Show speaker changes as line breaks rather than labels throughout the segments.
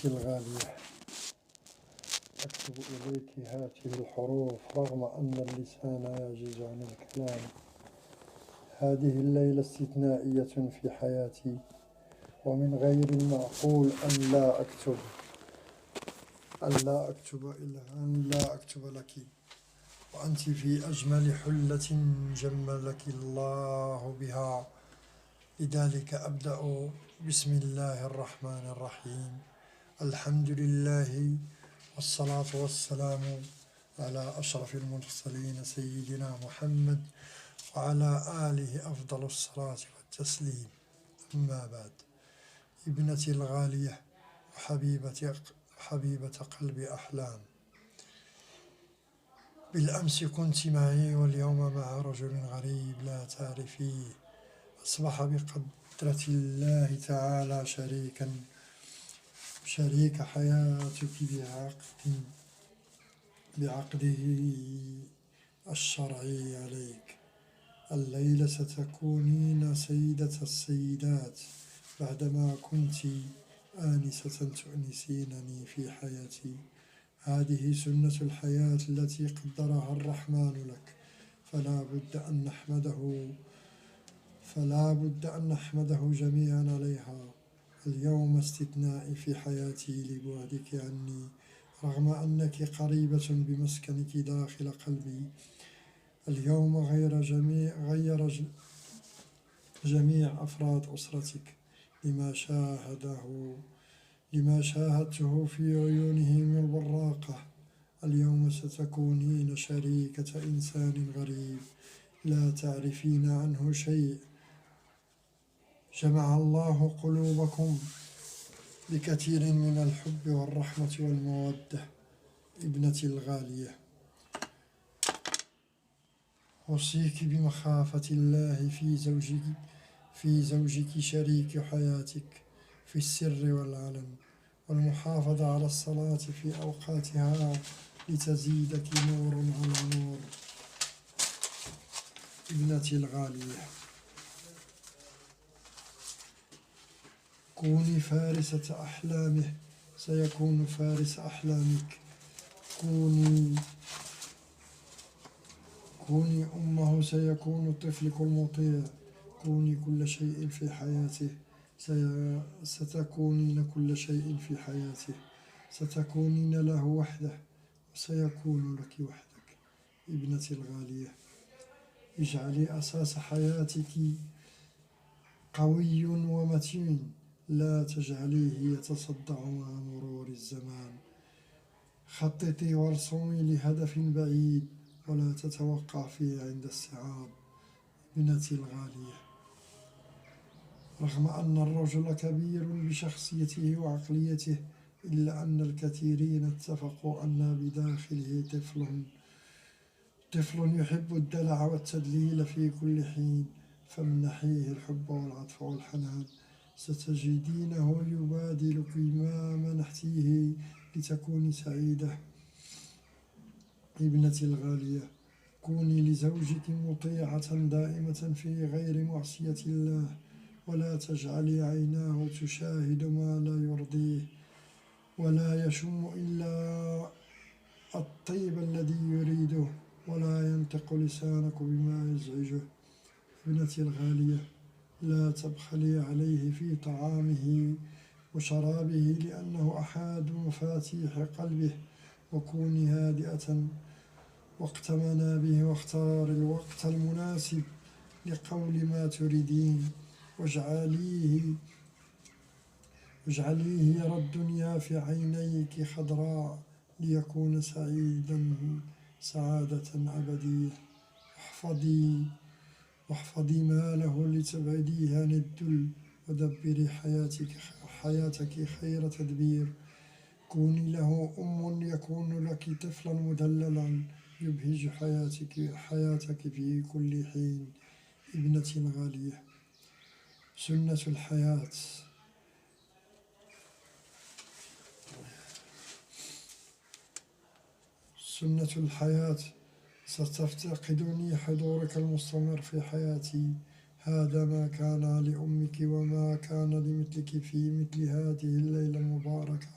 ابنتي الغالية، أكتب إليك هذه الحروف رغم أن اللسان يعجز عن الكلام. هذه الليلة استثنائية في حياتي، ومن غير المعقول أن لا أكتب لك، وأنت في أجمل حلة جملك الله بها. لذلك أبدأ بسم الله الرحمن الرحيم. الحمد لله والصلاة والسلام على أشرف المرسلين سيدنا محمد وعلى آله أفضل الصلاة والتسليم. أما بعد، ابنتي الغالية وحبيبة قلب أحلام، بالأمس كنت معي واليوم مع رجل غريب لا تعرفيه، أصبح بقدرة الله تعالى شريك حياتك بعقده الشرعي عليك. الليلة ستكونين سيدة السيدات بعدما كنت آنسة تؤنسينني في حياتي. هذه سنة الحياة التي قدرها الرحمن لك، فلا بد أن نحمده جميعا عليها. اليوم استثنائي في حياتي لبعدك عني، رغم أنك قريبة بمسكنك داخل قلبي. اليوم غير جميع أفراد أسرتك لما شاهدته في عيونهم البراقة. اليوم ستكونين شريكة إنسان غريب لا تعرفين عنه شيء. جمع الله قلوبكم بكثير من الحب والرحمة والمودة. ابنتي الغالية، أوصيك بمخافة الله في زوجك شريك حياتك في السر والعلن، والمحافظة على الصلاة في أوقاتها لتزيدك نور على نور. ابنتي الغالية، كوني فارسة أحلامه سيكون فارس أحلامك. كوني أمه سيكون طفلك المطيع. كوني كل شيء في حياته ستكونين كل شيء في حياته. ستكونين له وحده وسيكون لك وحدك. ابنتي الغالية، اجعلي أساس حياتك قوي ومتين، لا تجعليه يتصدع مع مرور الزمان. خططي وارسمي لهدف بعيد ولا تتوقفي عند الصعاب. ابنتي الغالية، رغم أن الرجل كبير بشخصيته وعقليته، إلا أن الكثيرين اتفقوا أن بداخله طفل يحب الدلع والتدليل في كل حين. فامنحيه الحب والعطف والحنان، ستجدينه يبادلك ما منحتيه لتكوني سعيدة. ابنتي الغالية، كوني لزوجك مطيعة دائمة في غير معصية الله، ولا تجعلي عيناه تشاهد ما لا يرضيه، ولا يشم إلا الطيب الذي يريده، ولا ينطق لسانك بما يزعجه. ابنتي الغالية، لا تبخلي عليه في طعامه وشرابه، لأنه أحد مفاتيح قلبه. وكوني هادئة وقت منابه، واختار الوقت المناسب لقول ما تريدين، واجعليه يرى الدنيا في عينيك خضراء ليكون سعيدا سعادة أبدية. واحفظي ماله لتبعديه عن الذل، ودبري حياتك خير تدبير. كوني له أم، يكون لك طفلا مدللا يبهج حياتك في كل حين. ابنتي الغالية، سنة الحياة ستفتقدني حضورك المستمر في حياتي. هذا ما كان لأمك وما كان لمثلك في مثل هذه الليلة المباركة.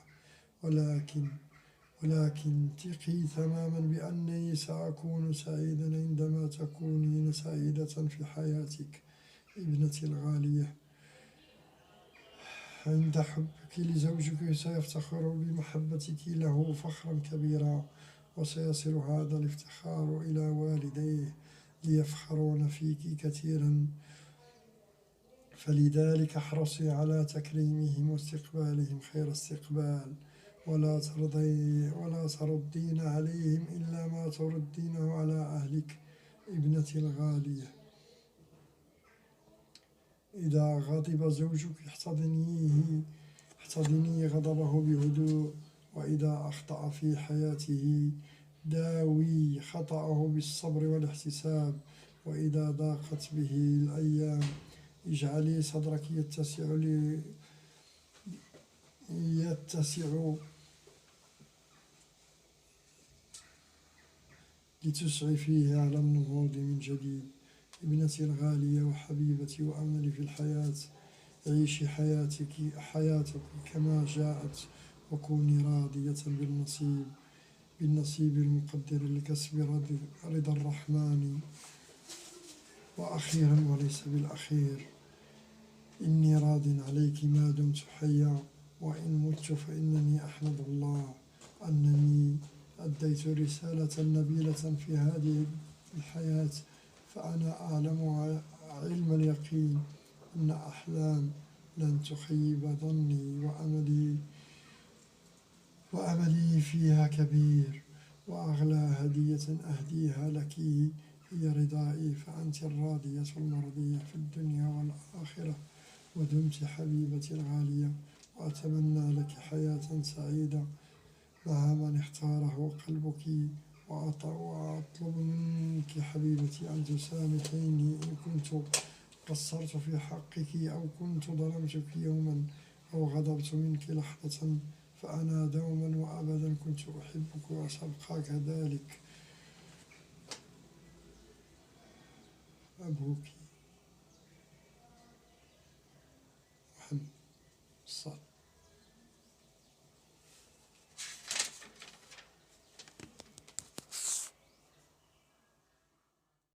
ولكن ثقي تماما بأنني سأكون سعيدا عندما تكونين سعيدة في حياتك ابنتي الغالية. عند حبك لزوجك سيفتخر بمحبتك له فخرا كبيرا، وسيصل هذا الافتخار إلى والديه ليفخرون فيك كثيرا، فلذلك احرصي على تكريمهم واستقبالهم خير استقبال، ولا تردين عليهم إلا ما تردينه على أهلك ابنتي الغالية. إذا غضب زوجك احتضني غضبه بهدوء، وإذا أخطأ في حياته داوي خطأه بالصبر والاحتساب، وإذا ضاقت به الأيام اجعلي صدرك يتسع لتسعي فيه على النهوض من جديد. ابنتي الغالية وحبيبتي وأملي في الحياة، عيشي حياتك كما جاءت، وكوني راضية بالنصيب المقدر لكسب رضا الرحمن. وأخيرا وليس بالأخير، إني راض عليك ما دمت حيا، وإن مت فإنني أحمد الله أنني أديت رسالة نبيلة في هذه الحياة، فأنا أعلم علم اليقين أن أحلام لن تخيب ظني، وأملي فيها كبير، وأغلى هدية أهديها لك هي رضائي، فأنت الراضية المرضية في الدنيا والآخرة، ودمت حبيبتي الغالية، وأتمنى لك حياة سعيدة مع من اختاره قلبك. وأطلب منك حبيبتي أن تسامحيني إن كنت قصرت في حقك، أو كنت ظلمتك يوما، أو غضبت منك لحظة، فأنا دوما وأبدا كنت أحبك وسأبقى كذلك. أبوك محمد الصادق.